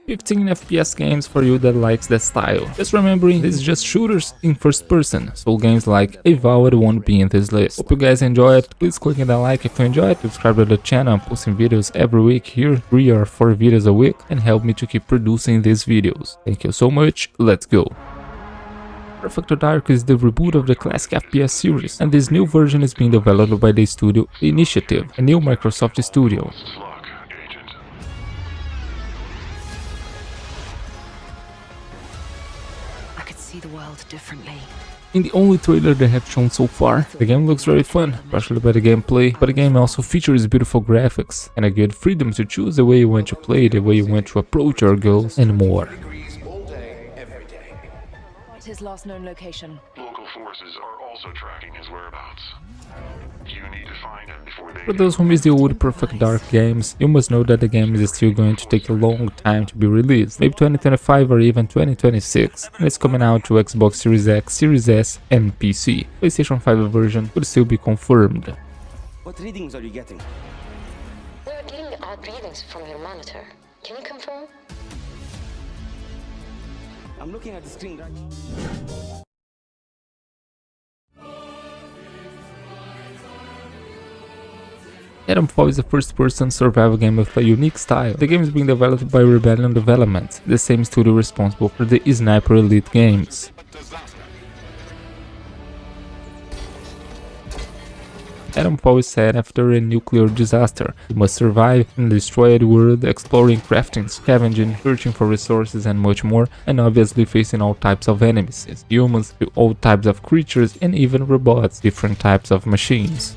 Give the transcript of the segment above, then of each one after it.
15 FPS games for you that likes that style. Just remembering, this is just shooters in first person, so games like AILA won't be in this list. Hope you guys enjoy it. Please click that like if you enjoyed, subscribe to the channel. I'm posting videos every week here, 3 or 4 videos a week, and help me to keep producing these videos. Thank you so much, let's go. Perfect Dark is the reboot of the classic FPS series, and this new version is being developed by the studio Initiative, a new Microsoft studio. I could see the world differently. In the only trailer they have shown so far, the game looks very fun, especially by the gameplay, but the game also features beautiful graphics and a good freedom to choose the way you want to play, the way you want to approach your goals, and more. His last known location. Local forces are also tracking his whereabouts. You need to find him before they... For those who miss the old Perfect Dark games, you must know that the game is still going to take a long time to be released, maybe 2025 or even 2026, and it's coming out to Xbox Series X, Series S and PC. PlayStation 5 version could still be confirmed. What readings are you getting? We are getting odd readings from your monitor. Can you confirm? I'm looking at the screen right. Atomfall is a first-person survival game with a unique style. The game is being developed by Rebellion Development, the same studio responsible for the Sniper Elite games. Atomfall is set after a nuclear disaster. You must survive in a destroyed world, exploring, crafting, scavenging, searching for resources and much more, and obviously facing all types of enemies, humans, all types of creatures, and even robots, different types of machines.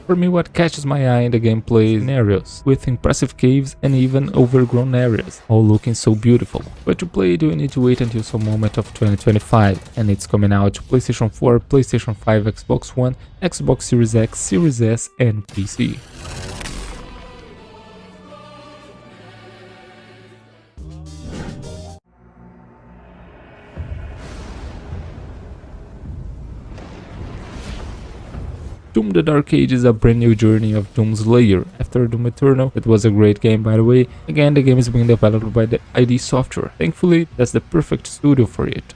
For me, what catches my eye in the gameplay is scenarios, with impressive caves and even overgrown areas, all looking so beautiful. But to play it, you need to wait until some moment of 2025, and it's coming out to PlayStation 4, PlayStation 5, Xbox One, Xbox Series X, Series S and PC. Doom the Dark Age is a brand new journey of Doom's Lair. After Doom Eternal, it was a great game by the way. Again, the game is being developed by the ID Software. Thankfully, that's the perfect studio for it.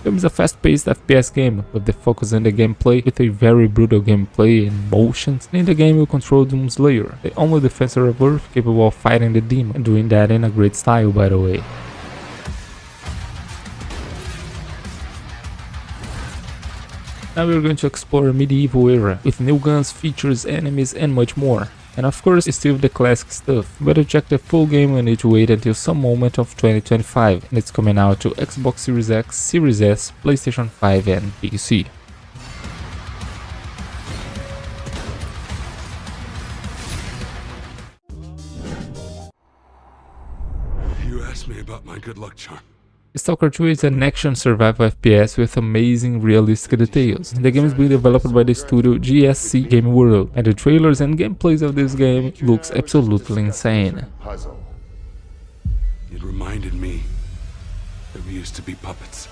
Doom is a fast-paced FPS game with the focus on the gameplay, with a very brutal gameplay and motions. In the game you control Doom's Lair, the only defensor of Earth capable of fighting the demon, and doing that in a great style by the way. Now we're going to explore a medieval era, with new guns, features, enemies and much more. And of course still the classic stuff, but to check the full game we need to wait until some moment of 2025, and it's coming out to Xbox Series X, Series S, PlayStation 5 and PC. You asked me about my good luck charm. STALKER 2 is an action survival FPS with amazing realistic details. The game is being developed by the studio GSC Game World, and the trailers and gameplays of this game looks absolutely insane. Puzzle. It reminded me that we used to be puppets.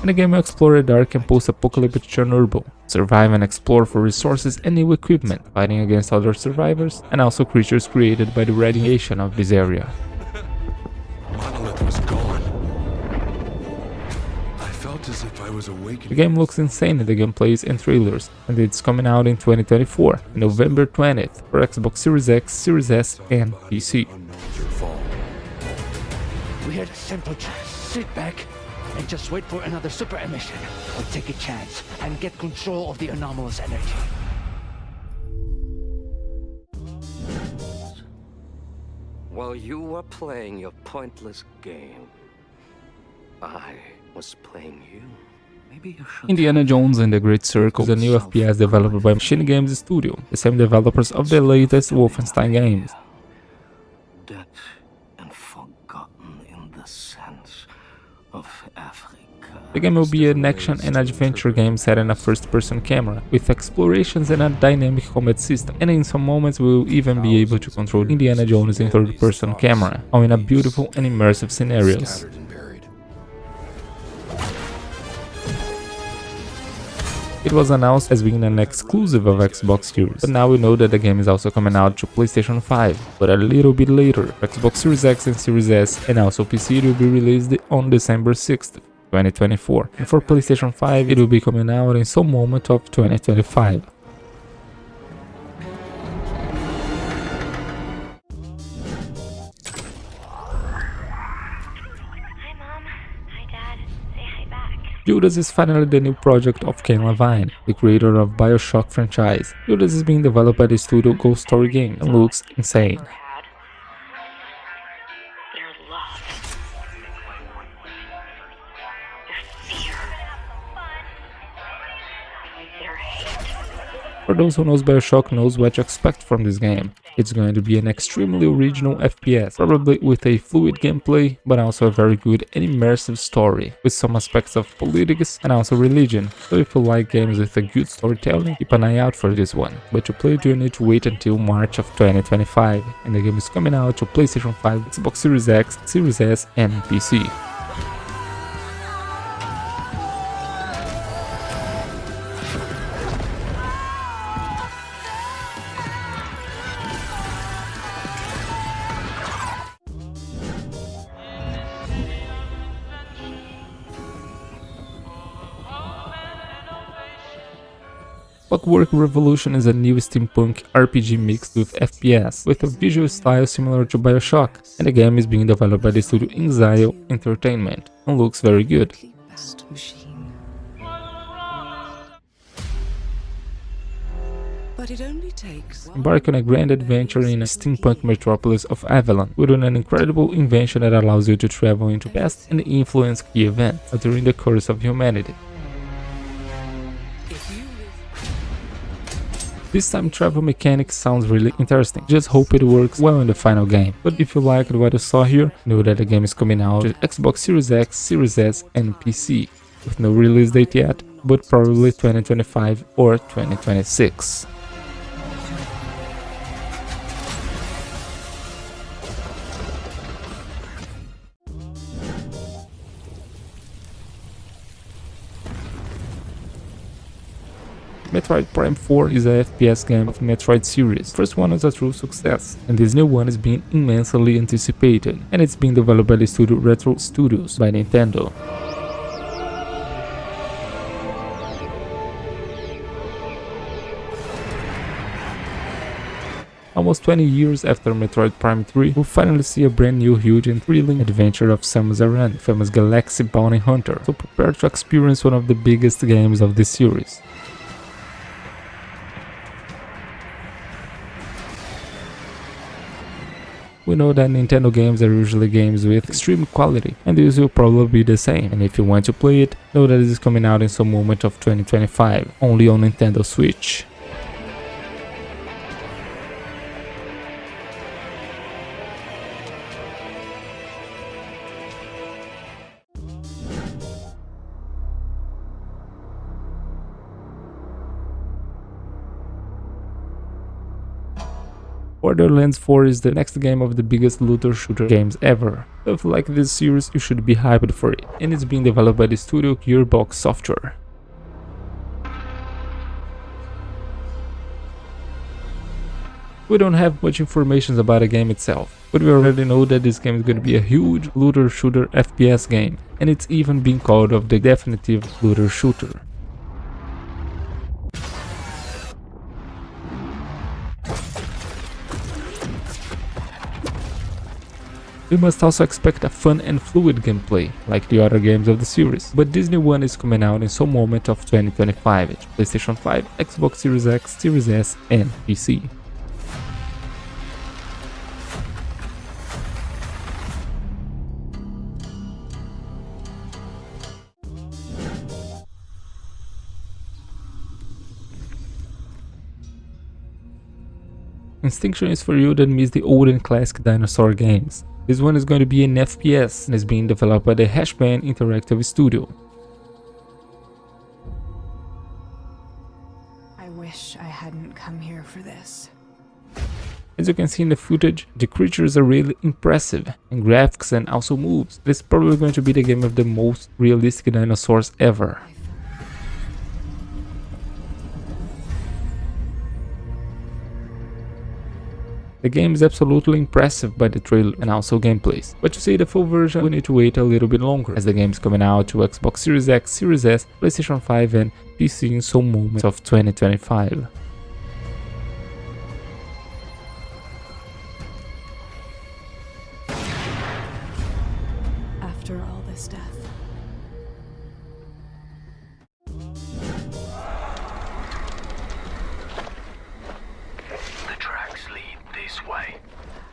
In the game you explore a dark and post-apocalyptic Chernobyl, survive and explore for resources and new equipment, fighting against other survivors and also creatures created by the radiation of this area. Monolith was gone. I felt as if I was awakening. The game looks insane in the gameplays and trailers, and it's coming out in 2024, November 20th, for Xbox Series X, Series S and PC. We had a simple choice. Sit back and just wait for another super emission, or take a chance and get control of the anomalous energy. While you were playing your pointless game, I was playing you. Maybe you should... Indiana Jones and the Great Circle is a new FPS developed by Machine Games Studio, the same developers of the latest Wolfenstein games. Dead and forgotten in the sense of Africa. The game will be an action and adventure game set in a first-person camera, with explorations and a dynamic combat system, and in some moments we will even be able to control Indiana Jones in third-person camera, all in a beautiful and immersive scenarios. It was announced as being an exclusive of Xbox Series, but now we know that the game is also coming out to PlayStation 5, but a little bit later. Xbox Series X and Series S, and also PC, it will be released on December 6th, 2024. And for PlayStation 5, it will be coming out in some moment of 2025. Judas is finally the new project of Ken Levine, the creator of BioShock franchise. Judas is being developed by the studio Ghost Story Games and looks insane. For those who knows BioShock knows what to expect from this game. It's going to be an extremely original FPS, probably with a fluid gameplay, but also a very good and immersive story, with some aspects of politics and also religion. So if you like games with a good storytelling, keep an eye out for this one. But to play it, you need to wait until March of 2025, and the game is coming out to PlayStation 5, Xbox Series X, Series S, and PC. Clockwork Revolution is a new steampunk RPG mixed with FPS, with a visual style similar to BioShock, and the game is being developed by the studio Insase Entertainment, and looks very good. But it only takes Embark on a grand adventure in a steampunk metropolis of Avalon, with an incredible invention that allows you to travel into past and influence key events during the course of humanity. This time travel mechanic sounds really interesting, just hope it works well in the final game. But if you liked what you saw here, know that the game is coming out to Xbox Series X, Series S and PC, with no release date yet, but probably 2025 or 2026. Metroid Prime 4 is a FPS game of Metroid series. First one was a true success, and this new one is being immensely anticipated, and it's being developed by the studio Retro Studios by Nintendo. Almost 20 years after Metroid Prime 3, we'll finally see a brand new, huge and thrilling adventure of Samus Aran, famous Galaxy Bounty Hunter, so prepare to experience one of the biggest games of this series. We know that Nintendo games are usually games with extreme quality, and this will probably be the same, and if you want to play it, know that it is coming out in some moment of 2025, only on Nintendo Switch. Borderlands 4 is the next game of the biggest looter shooter games ever. So if you like this series, you should be hyped for it, and it's being developed by the studio Gearbox Software. We don't have much information about the game itself, but we already know that this game is going to be a huge looter shooter FPS game, and it's even being called of the definitive looter shooter. We must also expect a fun and fluid gameplay, like the other games of the series, but this new one is coming out in some moment of 2025 at PlayStation 5, Xbox Series X, Series S and PC. Instinction is for you that miss the old and classic dinosaur games. This one is going to be an FPS and is being developed by the Hashband Interactive Studio. I wish I hadn't come here for this. As you can see in the footage, the creatures are really impressive, and graphics and also moves. This is probably going to be the game of the most realistic dinosaurs ever. The game is absolutely impressive by the trailer and also gameplays, but to see the full version we need to wait a little bit longer, as the game is coming out to Xbox Series X, Series S, PlayStation 5 and PC in some moments of 2025. After all this death. The tracks lead this way.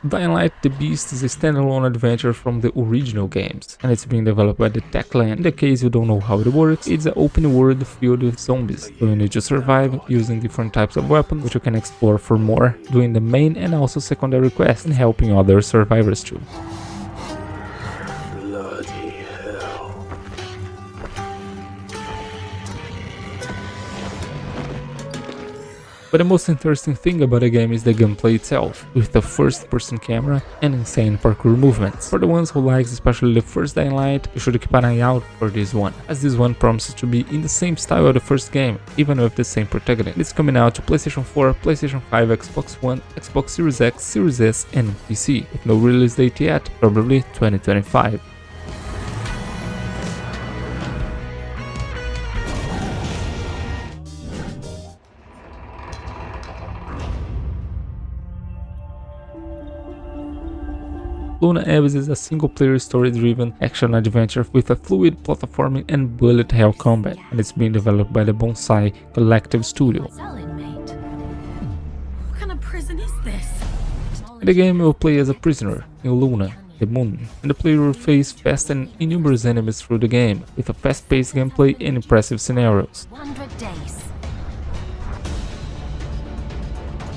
Dying Light the Beast is a standalone adventure from the original games, and it's being developed by the Techland. In the case you don't know how it works, it's an open world filled with zombies, so you need to survive using different types of weapons, which you can explore for more, doing the main and also secondary quests, and helping other survivors too. Bloody hell. But the most interesting thing about the game is the gameplay itself, with the first-person camera and insane parkour movements. For the ones who like especially the first Dying Light, you should keep an eye out for this one, as this one promises to be in the same style of the first game, even with the same protagonist. It's coming out to PlayStation 4, PlayStation 5, Xbox One, Xbox Series X, Series S and PC, with no release date yet, probably 2025. Luna Abyss is a single-player story-driven action-adventure with a fluid platforming and bullet hell combat, and it's being developed by the Bonsai Collective Studio. What kind of prison is this? In the game, you will play as a prisoner in Luna, the moon, and the player will face fast and innumerable enemies through the game, with a fast-paced gameplay and impressive scenarios. 100 days.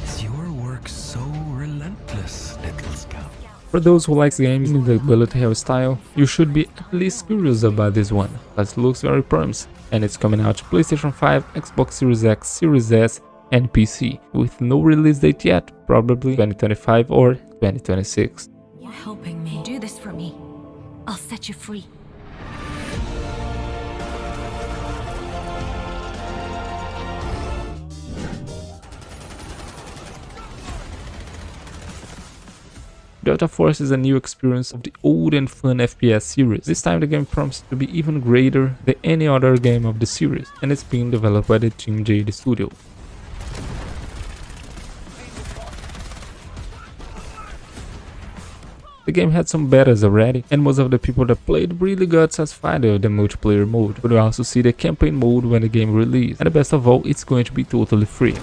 Is your work so relentless, little scout? For those who like games in the bullet hell style, you should be at least curious about this one, as it looks very promising, and it's coming out to PlayStation 5, Xbox Series X, Series S and PC, with no release date yet, probably 2025 or 2026. You're helping me. Do this for me. I'll set you free. Delta Force is a new experience of the old and fun FPS series. This time the game promises to be even greater than any other game of the series, and it's being developed by the Team Jade Studio. The game had some betas already, and most of the people that played really got satisfied with the multiplayer mode, but we also see the campaign mode when the game released, and the best of all, it's going to be totally free.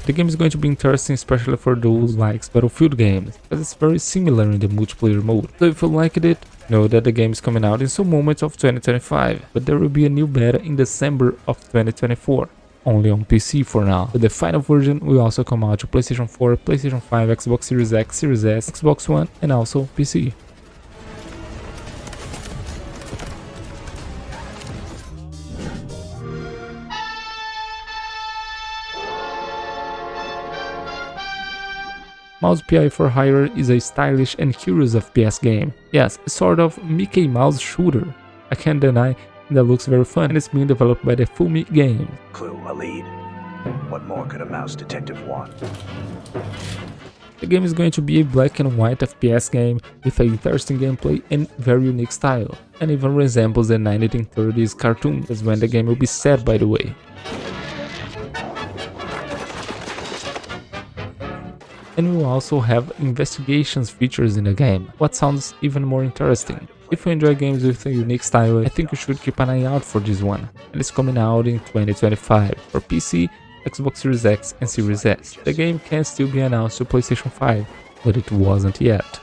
The game is going to be interesting, especially for those who like Battlefield games, as it's very similar in the multiplayer mode. So if you liked it, know that the game is coming out in some moments of 2025, but there will be a new beta in December of 2024, only on PC for now. But the final version will also come out to PlayStation 4, PlayStation 5, Xbox Series X, Series S, Xbox One and also PC. Mouse PI for Hire is a stylish and curious FPS game. Yes, a sort of Mickey Mouse shooter. I can't deny that looks very fun, and it's being developed by the Fumi Games. Clue, a lead. What more could a mouse detective want? The game is going to be a black and white FPS game with an interesting gameplay and very unique style, and even resembles the 1930s cartoon, as when the game will be set, by the way. And we will also have investigations features in the game, what sounds even more interesting. If you enjoy games with a unique style, I think you should keep an eye out for this one, and it's coming out in 2025 for PC, Xbox Series X and Series S. The game can still be announced to PlayStation 5, but it wasn't yet.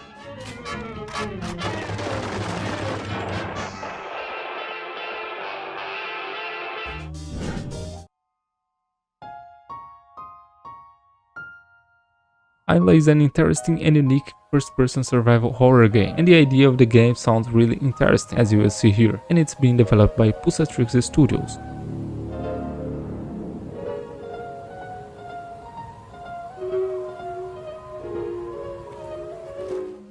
AILA is an interesting and unique first-person survival horror game, and the idea of the game sounds really interesting, as you will see here, and it's being developed by Pulsatrix Studios.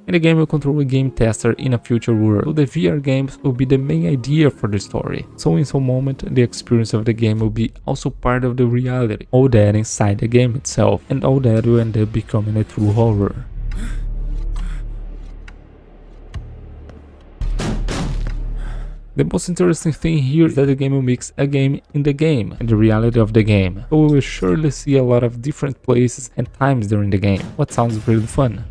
In the game, you control a game tester in a future world, so the VR games will be the main idea for the story. So in some moment, the experience of the game will be also part of the reality, all that inside the game itself, and all that will end up becoming a true horror. The most interesting thing here is that the game will mix a game in the game and the reality of the game, so we will surely see a lot of different places and times during the game, what sounds really fun.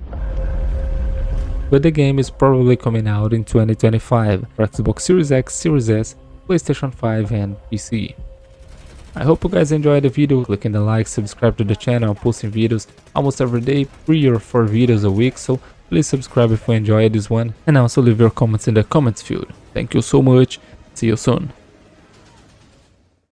But the game is probably coming out in 2025 for Xbox Series X, Series S, PlayStation 5 and PC. I hope you guys enjoyed the video, clicking the like, subscribe to the channel. I'm posting videos almost every day, 3 or 4 videos a week, so please subscribe if you enjoyed this one, and also leave your comments in the comments field. Thank you so much, see you soon.